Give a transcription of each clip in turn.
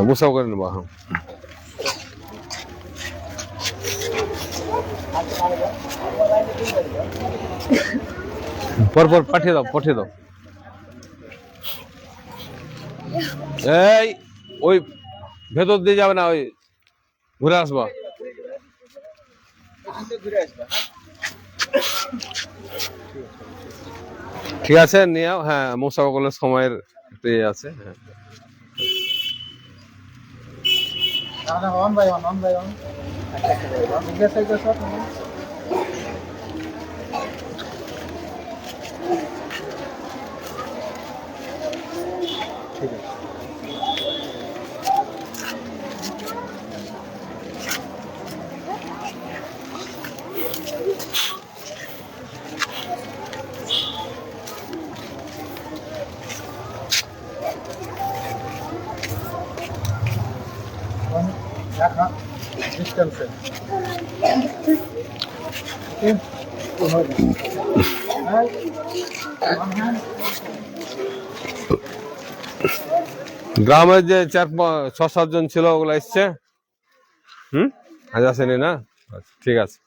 মুসাও করে নেবো। হ্যাঁ, পরপর পাঠিয়ে দাও, পাঠিয়ে দাও। এই ওই ভেতর দিয়ে যাবে না, ওই ঘুরে আসবা। ঠিক আছে, নিয়ে যাও। হ্যাঁ, মুসাফাকলের সময়ের একটু ইয়ে আছে। হ্যাঁ, ঠিক আছে। গ্রামের যে 6-7 জন ছিল ওগুলো এসছে। আজ আসেনি না? আচ্ছা, ঠিক আছে।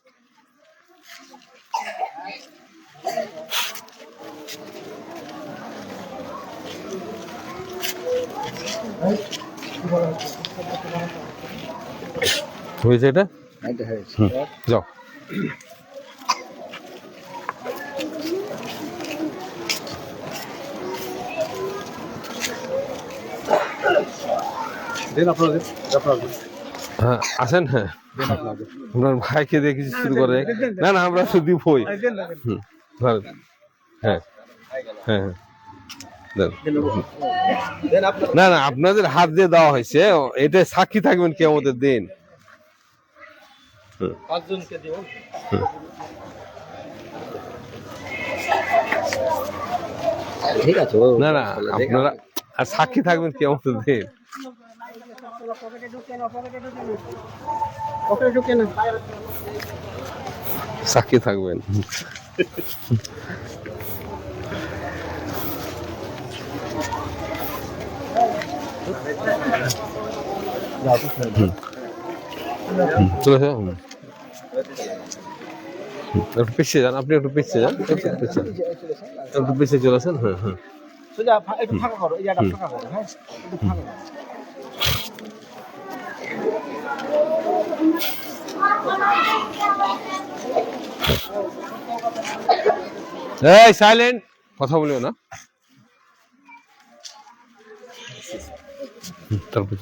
হয়েছে এটা? যাও। হ্যাঁ, আসেন। হ্যাঁ, আপনার ভাইকে দেখি শুরু করে। না না, আমরা শুধু বই। হ্যাঁ হ্যাঁ হ্যাঁ, না না, আপনাদের হাত দিয়ে দেওয়া হয়েছে, এটা সাক্ষী থাকবেন কিয়ামতের দিন। ঠিক আছে। না না, আপনারা আর সাক্ষী থাকবেন কিয়ামতের দিন। সাক্ষী থাকবেন। চলেছে। একটু পিছিয়ে যান, আপনি একটু পিছিয়ে যান, একটু পিছিয়ে চলে আসেন। হ্যাঁ হ্যাঁ, এই সাইলেন্ট, কথা বলিও না। তারপর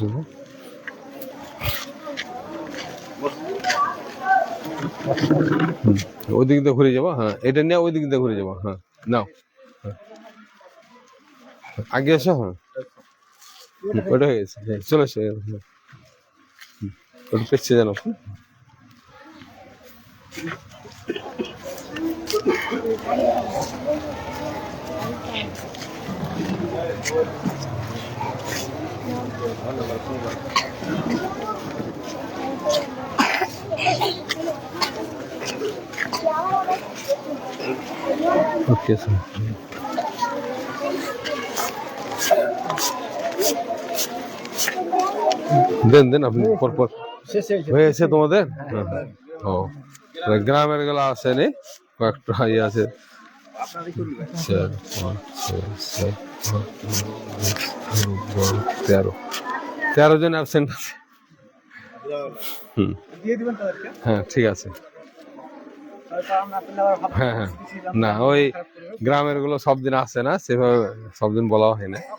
ওই দিক দিয়ে ঘুরে যাবো। হ্যাঁ, এটা নিয়ে ওই দিক দিয়ে ঘুরে যাবো। হ্যাঁ, নাও। আগে এসো। হ্যাঁ, ওটা হয়ে গেছে। হ্যাঁ, চলে এসো। ওটা পিছিয়ে যান আপনি। ওকে স্যার, দেন দেন আপনি পরপর। হয়েছে তোমাদের? ও, গ্রামের গুলা আসেনি, কয়েকটা ইয়ে আছে। 13 জন অ্যাবসেন্ট আছে। হ্যাঁ, ঠিক আছে। হ্যাঁ হ্যাঁ, না ওই গ্রামের গুলো সব দিন আসে না, সেভাবে সব দিন বলা হয় না।